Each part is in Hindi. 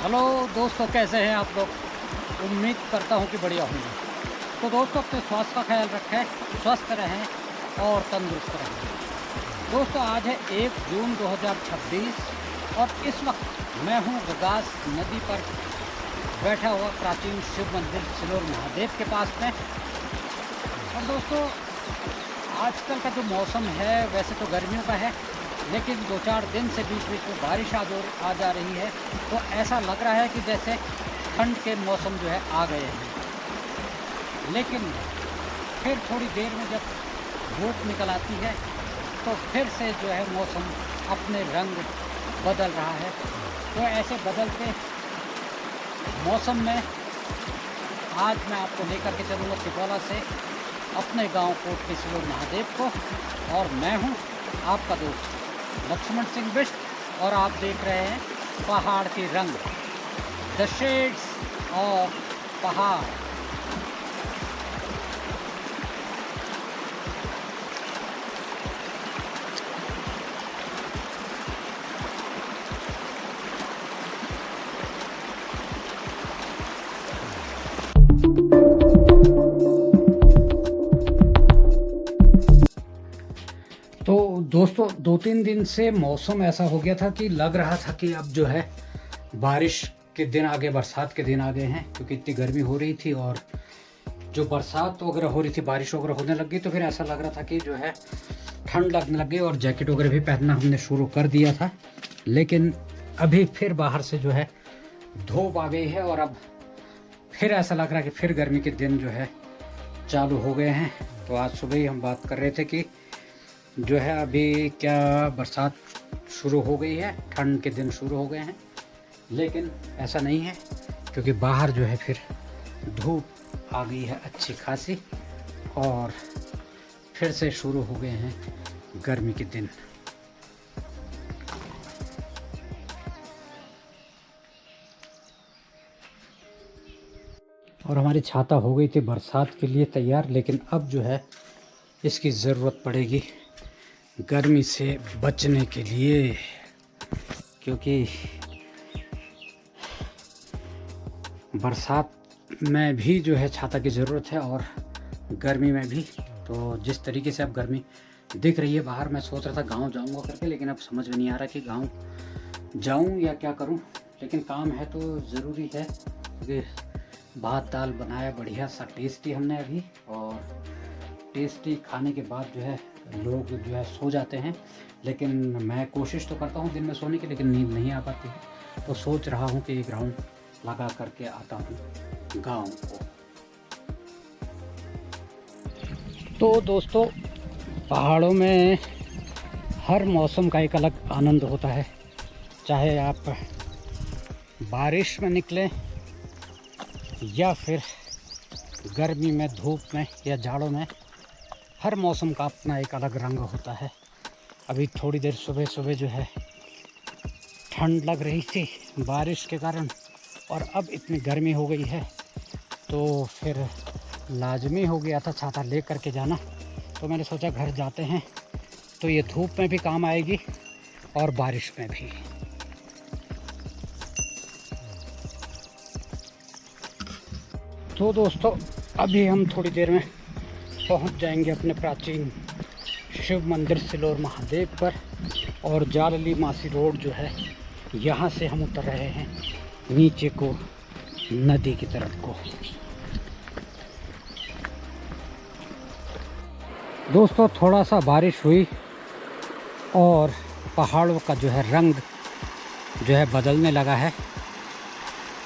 हेलो दोस्तों, कैसे हैं आप लोग। उम्मीद करता हूं कि बढ़िया होंगे। तो दोस्तों, अपने स्वास्थ्य का ख्याल रखें, स्वस्थ रहें और तंदुरुस्त रहें। दोस्तों, आज है 1 जून 2026 और इस वक्त मैं हूं गगास नदी पर बैठा हुआ प्राचीन शिव मंदिर सिलोर महादेव के पास में। और दोस्तों, आजकल का जो मौसम है वैसे तो गर्मियों का है, लेकिन 2-4 दिन से बीच बीच में बारिश आ जा रही है। तो ऐसा लग रहा है कि जैसे ठंड के मौसम जो है आ गए हैं। लेकिन फिर थोड़ी देर में जब धूप निकल आती है तो फिर से जो है मौसम अपने रंग बदल रहा है। तो ऐसे बदलते मौसम में आज मैं आपको लेकर के चलूँगा तिकोला से अपने गांव कोट के सिलोर महादेव को। और मैं हूं आपका दोस्त लक्ष्मण सिंह बिष्ट और आप देख रहे हैं पहाड़ के रंग, द शेड्स ऑफ पहाड़। तो दोस्तों, 2-3 दिन से मौसम ऐसा हो गया था कि लग रहा था कि अब जो है बारिश के दिन आ गए, बरसात के दिन आ गए हैं, क्योंकि इतनी गर्मी हो रही थी और जो बरसात वगैरह हो रही थी, बारिश वगैरह होने लग गई। तो फिर ऐसा लग रहा था कि जो है ठंड लगने लग गई और जैकेट वगैरह भी पहनना हमने शुरू कर दिया था। लेकिन अभी फिर बाहर से जो है धूप आ गई है और अब फिर ऐसा लग रहा है कि फिर गर्मी के दिन जो है चालू हो गए हैं। तो आज सुबह ही हम बात कर रहे थे कि जो है अभी क्या बरसात शुरू हो गई है, ठंड के दिन शुरू हो गए हैं। लेकिन ऐसा नहीं है, क्योंकि बाहर जो है फिर धूप आ गई है अच्छी खासी और फिर से शुरू हो गए हैं गर्मी के दिन। और हमारी छाता हो गई थी बरसात के लिए तैयार, लेकिन अब जो है इसकी ज़रूरत पड़ेगी गर्मी से बचने के लिए, क्योंकि बरसात में भी जो है छाता की ज़रूरत है और गर्मी में भी। तो जिस तरीके से अब गर्मी दिख रही है बाहर, मैं सोच रहा था गांव जाऊंगा करके, लेकिन अब समझ में नहीं आ रहा कि गांव जाऊं या क्या करूं। लेकिन काम है तो ज़रूरी है, क्योंकि भात दाल बनाया बढ़िया सा टेस्टी हमने अभी, और टेस्टी खाने के बाद जो है लोग जो है सो जाते हैं। लेकिन मैं कोशिश तो करता हूँ दिन में सोने की, लेकिन नींद नहीं आ पाती है। तो सोच रहा हूँ कि एक राउंड लगा करके आता हूँ गांव को। तो दोस्तों, पहाड़ों में हर मौसम का एक अलग आनंद होता है। चाहे आप बारिश में निकलें या फिर गर्मी में, धूप में या जाड़ों में, हर मौसम का अपना एक अलग रंग होता है। अभी थोड़ी देर सुबह सुबह जो है ठंड लग रही थी बारिश के कारण, और अब इतनी गर्मी हो गई है तो फिर लाजमी हो गया था छाता ले करके जाना। तो मैंने सोचा घर जाते हैं तो ये धूप में भी काम आएगी और बारिश में भी। तो दोस्तों, अभी हम थोड़ी देर में पहुंच जाएंगे अपने प्राचीन शिव मंदिर सिलोर महादेव पर, और जालली मासी रोड जो है यहाँ से हम उतर रहे हैं नीचे को, नदी की तरफ को। दोस्तों, थोड़ा सा बारिश हुई और पहाड़ों का जो है रंग जो है बदलने लगा है,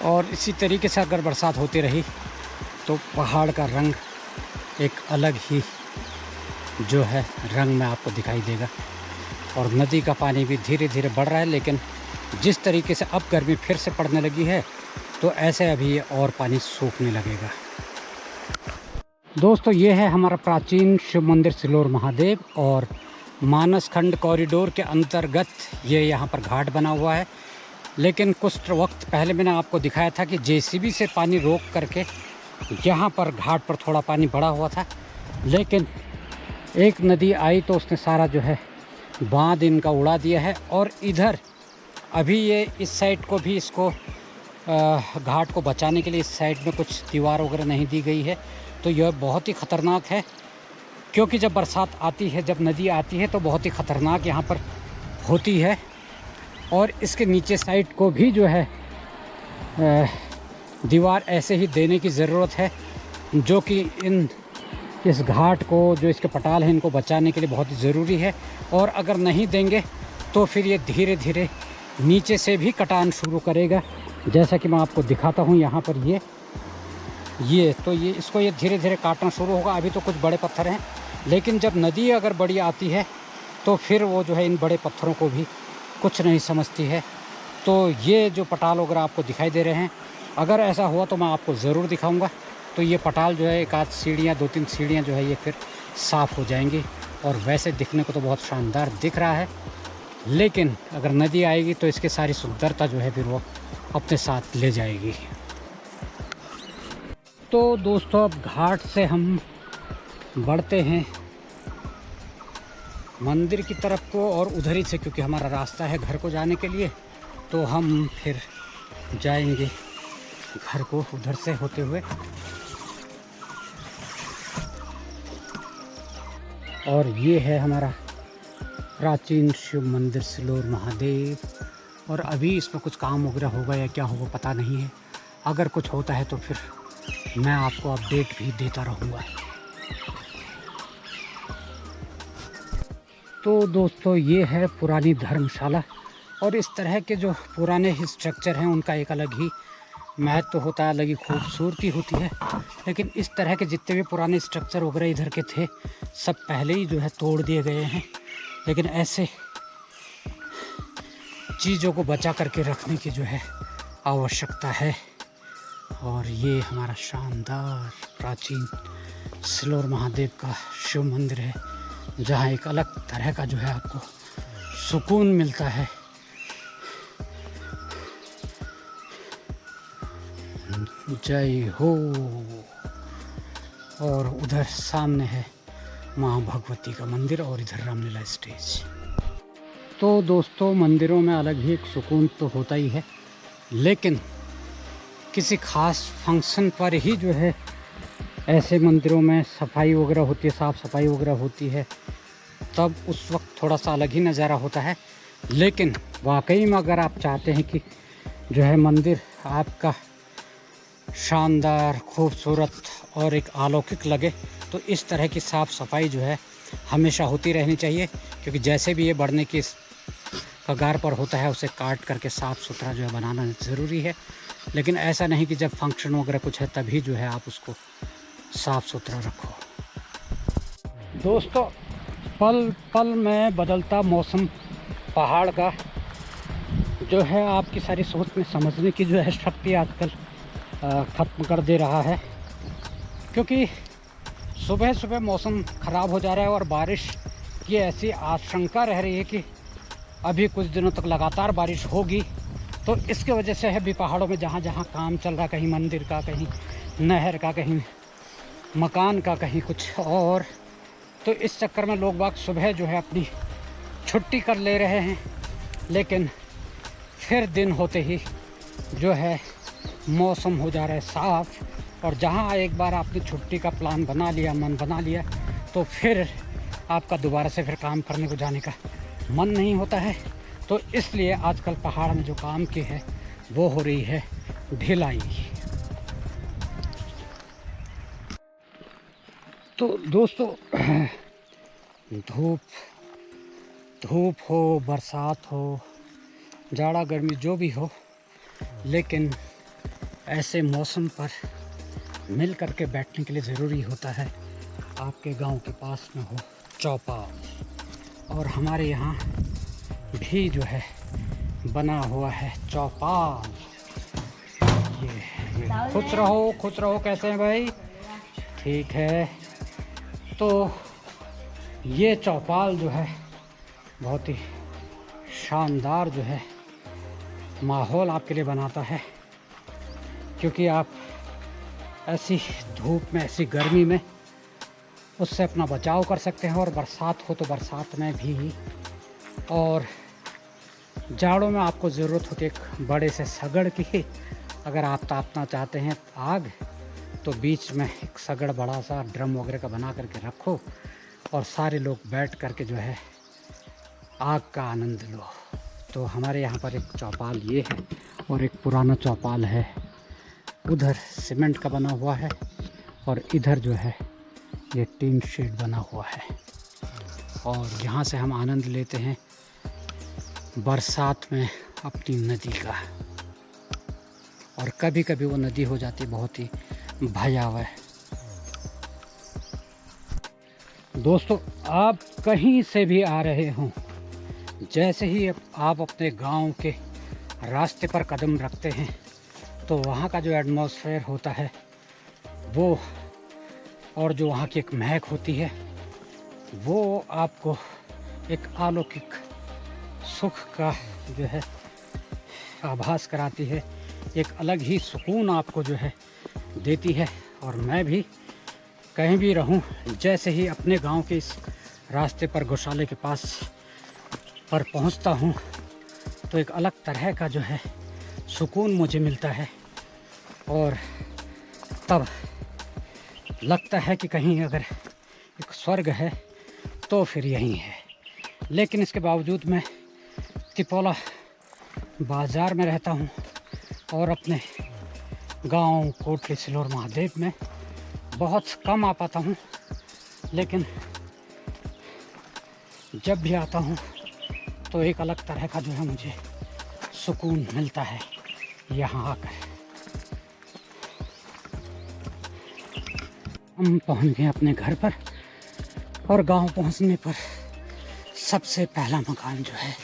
और इसी तरीके से अगर बरसात होती रही तो पहाड़ का रंग एक अलग ही जो है रंग में आपको दिखाई देगा। और नदी का पानी भी धीरे धीरे बढ़ रहा है, लेकिन जिस तरीके से अब गर्मी फिर से पड़ने लगी है तो ऐसे अभी ये और पानी सूखने लगेगा। दोस्तों, ये है हमारा प्राचीन शिव मंदिर सिलोर महादेव, और मानस खंड कॉरिडोर के अंतर्गत ये यहाँ पर घाट बना हुआ है। लेकिन कुछ वक्त पहले मैंने आपको दिखाया था कि जेसीबी से पानी रोक करके यहाँ पर घाट पर थोड़ा पानी बढ़ा हुआ था, लेकिन एक नदी आई तो उसने सारा जो है बांध इनका उड़ा दिया है। और इधर अभी ये इस साइड को भी इसको घाट को बचाने के लिए इस साइड में कुछ दीवार वगैरह नहीं दी गई है। तो यह बहुत ही ख़तरनाक है, क्योंकि जब बरसात आती है, जब नदी आती है तो बहुत ही ख़तरनाक यहाँ पर होती है। और इसके नीचे साइड को भी जो है दीवार ऐसे ही देने की ज़रूरत है, जो कि इस घाट को, जो इसके पटाल हैं, इनको बचाने के लिए बहुत ही ज़रूरी है। और अगर नहीं देंगे तो फिर ये धीरे धीरे नीचे से भी कटान शुरू करेगा, जैसा कि मैं आपको दिखाता हूँ यहाँ पर। ये इसको धीरे धीरे काटना शुरू होगा। अभी तो कुछ बड़े पत्थर हैं, लेकिन जब नदी अगर बड़ी आती है तो फिर वो जो है इन बड़े पत्थरों को भी कुछ नहीं समझती है। तो ये जो पटाल वगैरह आपको दिखाई दे रहे हैं, अगर ऐसा हुआ तो मैं आपको ज़रूर दिखाऊंगा। तो ये पटाल जो है, एक आध सीढ़ियाँ, 2-3 सीढ़ियाँ जो है ये फिर साफ़ हो जाएंगी। और वैसे दिखने को तो बहुत शानदार दिख रहा है, लेकिन अगर नदी आएगी तो इसकी सारी सुंदरता जो है फिर वो अपने साथ ले जाएगी। तो दोस्तों, अब घाट से हम बढ़ते हैं मंदिर की तरफ को, और उधर ही से, क्योंकि हमारा रास्ता है घर को जाने के लिए, तो हम फिर जाएंगे घर को उधर से होते हुए। और ये है हमारा प्राचीन शिव मंदिर सिलोर महादेव। और अभी इसमें कुछ काम वगैरह होगा या क्या होगा पता नहीं है। अगर कुछ होता है तो फिर मैं आपको अपडेट भी देता रहूँगा। तो दोस्तों, ये है पुरानी धर्मशाला। और इस तरह के जो पुराने स्ट्रक्चर हैं उनका एक अलग ही महत्व होता है, अलग ही खूबसूरती होती है। लेकिन इस तरह के जितने भी पुराने स्ट्रक्चर वगैरह इधर के थे, सब पहले ही जो है तोड़ दिए गए हैं। लेकिन ऐसे चीज़ों को बचा करके रखने की जो है आवश्यकता है। और ये हमारा शानदार प्राचीन सिलोर महादेव का शिव मंदिर है, जहाँ एक अलग तरह का जो है आपको सुकून मिलता है। जय हो। और उधर सामने है माँ भगवती का मंदिर, और इधर रामलीला स्टेज। तो दोस्तों, मंदिरों में अलग ही एक सुकून तो होता ही है, लेकिन किसी ख़ास फंक्शन पर ही जो है ऐसे मंदिरों में सफाई वगैरह होती है, साफ़ सफाई वगैरह होती है, तब उस वक्त थोड़ा सा अलग ही नज़ारा होता है। लेकिन वाकई में अगर आप चाहते हैं कि जो है मंदिर आपका शानदार, खूबसूरत और एक अलौकिक लगे, तो इस तरह की साफ़ सफाई जो है हमेशा होती रहनी चाहिए। क्योंकि जैसे भी ये बढ़ने की कगार पर होता है, उसे काट करके साफ़ सुथरा जो है बनाना ज़रूरी है। लेकिन ऐसा नहीं कि जब फंक्शन वगैरह कुछ है तभी जो है आप उसको साफ़ सुथरा रखो। दोस्तों, पल पल में बदलता मौसम पहाड़ का जो है आपकी सारी सोच में समझने की जो है शक्ति आजकल ख़त्म कर दे रहा है। क्योंकि सुबह सुबह मौसम ख़राब हो जा रहा है और बारिश की ऐसी आशंका रह रही है कि अभी कुछ दिनों तक लगातार बारिश होगी। तो इसके वजह से है भी पहाड़ों में जहाँ जहाँ काम चल रहा है, कहीं मंदिर का, कहीं नहर का, कहीं मकान का, कहीं कुछ और, तो इस चक्कर में लोग बाग सुबह जो है अपनी छुट्टी कर ले रहे हैं। लेकिन फिर दिन होते ही जो है मौसम हो जा रहा है साफ़, और जहाँ एक बार आपने छुट्टी का प्लान बना लिया, मन बना लिया, तो फिर आपका दोबारा से फिर काम करने को जाने का मन नहीं होता है। तो इसलिए आजकल पहाड़ में जो काम की है वो हो रही है ढिलाई। तो दोस्तों, धूप हो, बरसात हो, जाड़ा गर्मी जो भी हो, लेकिन ऐसे मौसम पर मिल करके बैठने के लिए ज़रूरी होता है आपके गांव के पास में हो चौपाल। और हमारे यहाँ भी जो है बना हुआ है चौपाल। ये खुश रहो। कैसे हैं भाई? ठीक है। तो ये चौपाल जो है बहुत ही शानदार जो है माहौल आपके लिए बनाता है, क्योंकि आप ऐसी धूप में, ऐसी गर्मी में उससे अपना बचाव कर सकते हैं। और बरसात हो तो बरसात में भी, और जाड़ों में आपको ज़रूरत होती है एक बड़े से सगड़ की, अगर आप तापना चाहते हैं आग तो बीच में एक सगड़ बड़ा सा ड्रम वगैरह का बना करके रखो और सारे लोग बैठ करके जो है आग का आनंद लो। तो हमारे यहाँ पर एक चौपाल ये है और एक पुराना चौपाल है, उधर सीमेंट का बना हुआ है और इधर जो है ये टीन शेड बना हुआ है। और यहाँ से हम आनंद लेते हैं बरसात में अपनी नदी का। और कभी कभी वो नदी हो जाती बहुत ही भयावह। दोस्तों, आप कहीं से भी आ रहे हों, जैसे ही आप अपने गांव के रास्ते पर कदम रखते हैं तो वहाँ का जो एटमॉस्फेयर होता है वो, और जो वहाँ की एक महक होती है वो आपको एक अलौकिक सुख का जो है आभास कराती है, एक अलग ही सुकून आपको जो है देती है। और मैं भी कहीं भी रहूं, जैसे ही अपने गांव के इस रास्ते पर गौशाले के पास पर पहुंचता हूं तो एक अलग तरह का जो है सुकून मुझे मिलता है और तब लगता है कि कहीं अगर एक स्वर्ग है तो फिर यही है। लेकिन इसके बावजूद मैं तिपोला बाज़ार में रहता हूँ और अपने गांव कोटली सिलोर महादेव में बहुत कम आ पाता हूँ, लेकिन जब भी आता हूँ तो एक अलग तरह का जो है मुझे सुकून मिलता है यहाँ आकर। हम पहुँच गए अपने घर पर और गांव पहुँचने पर सबसे पहला मकान जो है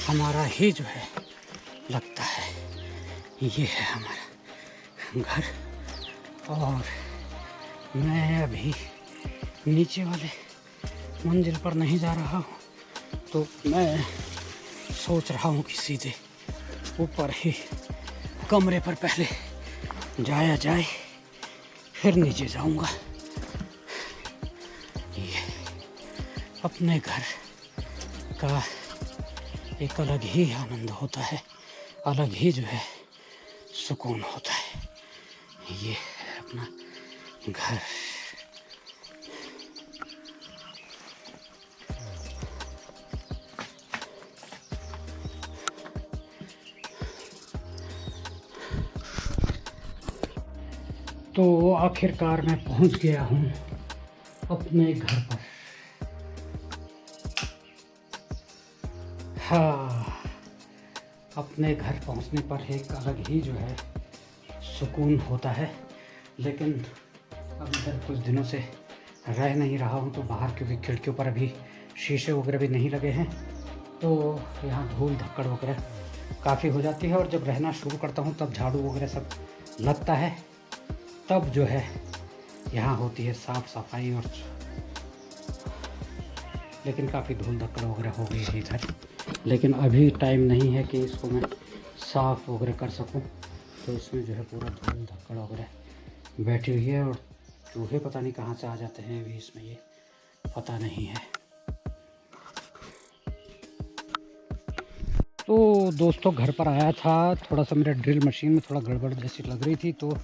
हमारा ही जो है लगता है। ये है हमारा घर और मैं अभी नीचे वाले मंजिल पर नहीं जा रहा हूँ, तो मैं सोच रहा हूँ कि सीधे ऊपर ही कमरे पर पहले जाया जाए, फिर नीचे जाऊँगा। ये अपने घर का एक अलग ही आनंद होता है, अलग ही जो है सुकून होता है। ये है अपना घर। तो आखिरकार मैं पहुंच गया हूं अपने घर पर। हाँ, अपने घर पहुंचने पर एक अलग ही जो है सुकून होता है। लेकिन अब इधर कुछ दिनों से रह नहीं रहा हूं तो बाहर, क्योंकि खिड़कियों पर अभी शीशे वगैरह भी नहीं लगे हैं, तो यहाँ धूल धक्कड़ वगैरह काफ़ी हो जाती है। और जब रहना शुरू करता हूँ तब झाड़ू वगैरह सब लगता है, तब जो है यहाँ होती है साफ़ सफाई। और लेकिन काफ़ी धूल धक्कड़ वगैरह हो गई है इधर, लेकिन अभी टाइम नहीं है कि इसको मैं साफ़ वगैरह कर सकूं। तो इसमें जो है पूरा धूल धक्कड़ वगैरह बैठी हुई है और चूहे पता नहीं कहाँ से आ जाते हैं अभी इसमें, ये पता नहीं है। तो दोस्तों, घर पर आया था, थोड़ा सा मेरा ड्रिल मशीन में थोड़ा गड़बड़ जैसी लग रही थी, तो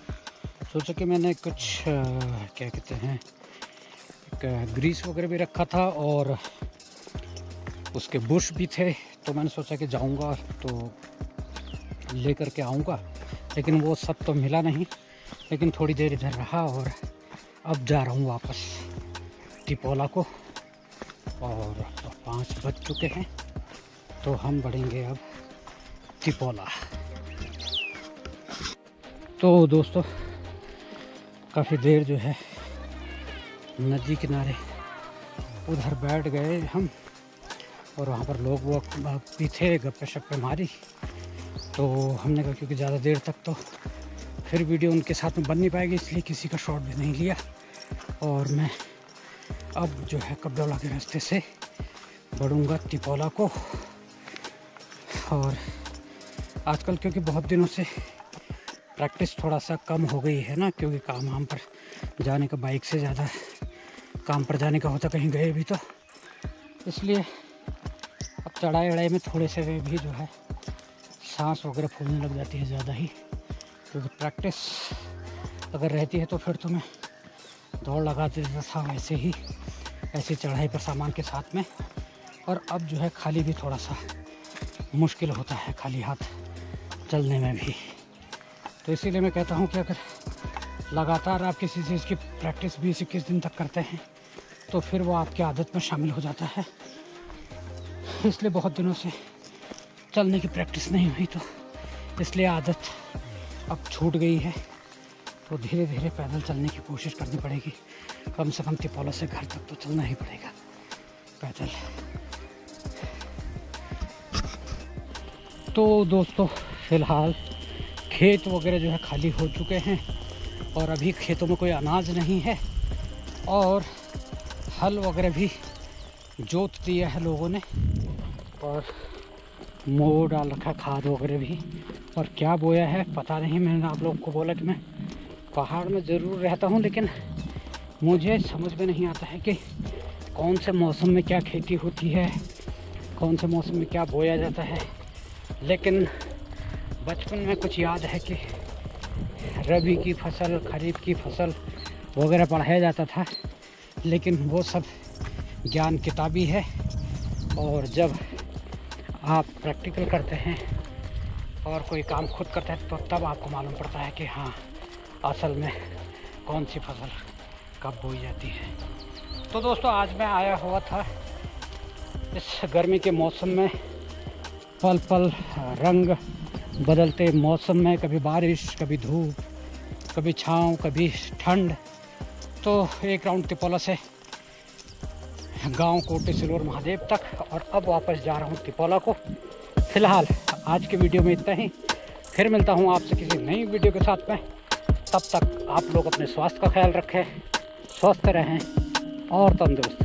सोचा कि मैंने कुछ क्या कहते हैं ग्रीस वगैरह भी रखा था और उसके बुश भी थे। तो मैंने सोचा कि जाऊंगा तो ले करके आऊँगा, लेकिन वो सब तो मिला नहीं। लेकिन थोड़ी देर इधर रहा और अब जा रहा हूँ वापस तिपोला को। और 5 बज चुके हैं तो हम बढ़ेंगे अब तिपोला। तो दोस्तों, काफ़ी देर जो है नदी किनारे उधर बैठ गए हम और वहाँ पर लोग वो भी थे, गप्पे शप्पे मारी। तो हमने कहा क्योंकि ज़्यादा देर तक तो फिर वीडियो उनके साथ में बन नहीं पाएगी, इसलिए किसी का शॉट भी नहीं लिया। और मैं अब जो है कब्डोला के रास्ते से बढ़ूँगा तिपोला को। और आजकल क्योंकि बहुत दिनों से प्रैक्टिस थोड़ा सा कम हो गई है ना, क्योंकि काम वाम पर जाने का बाइक से ज़्यादा काम पर जाने का होता, कहीं गए भी तो, इसलिए अब चढ़ाई वढ़ाई में थोड़े से वे भी जो है सांस वगैरह फूलने लग जाती है ज़्यादा ही, क्योंकि प्रैक्टिस अगर रहती है तो फिर तो मैं दौड़ लगा देता था वैसे ही, ऐसी चढ़ाई पर सामान के साथ में। और अब जो है खाली भी थोड़ा सा मुश्किल होता है, खाली हाथ चलने में भी। तो इसीलिए मैं कहता हूँ कि अगर लगातार आप किसी चीज़ की प्रैक्टिस 20-21 दिन तक करते हैं तो फिर वो आपकी आदत में शामिल हो जाता है। इसलिए बहुत दिनों से चलने की प्रैक्टिस नहीं हुई, तो इसलिए आदत अब छूट गई है। तो धीरे धीरे पैदल चलने की कोशिश करनी पड़ेगी। कम से कम तिपोला से घर तक तो चलना ही पड़ेगा पैदल। तो दोस्तों फ़िलहाल खेत वगैरह जो है खाली हो चुके हैं और अभी खेतों में कोई अनाज नहीं है, और हल वगैरह भी जोत दिया है लोगों ने और मोड़ डाल रखा, खाद वगैरह भी। और क्या बोया है पता नहीं। मैंने आप लोगों को बोला कि मैं पहाड़ में ज़रूर रहता हूँ, लेकिन मुझे समझ में नहीं आता है कि कौन से मौसम में क्या खेती होती है, कौन से मौसम में क्या बोया जाता है। लेकिन बचपन में कुछ याद है कि रबी की फसल, खरीफ की फसल वगैरह पढ़ाया जाता था, लेकिन वो सब ज्ञान किताबी है। और जब आप प्रैक्टिकल करते हैं और कोई काम खुद करते हैं तो तब आपको मालूम पड़ता है कि हाँ असल में कौन सी फसल कब बोई जाती है। तो दोस्तों आज मैं आया हुआ था इस गर्मी के मौसम में, पल पल रंग बदलते मौसम में, कभी बारिश, कभी धूप, कभी छाँव, कभी ठंड। तो एक राउंड तिपोला से गांव कोटे सिल्वर महादेव तक, और अब वापस जा रहा हूं तिपोला को। फ़िलहाल आज के वीडियो में इतना ही। फिर मिलता हूं आपसे किसी नई वीडियो के साथ में। तब तक आप लोग अपने स्वास्थ्य का ख्याल रखें, स्वस्थ रहें और तंदुरुस्त।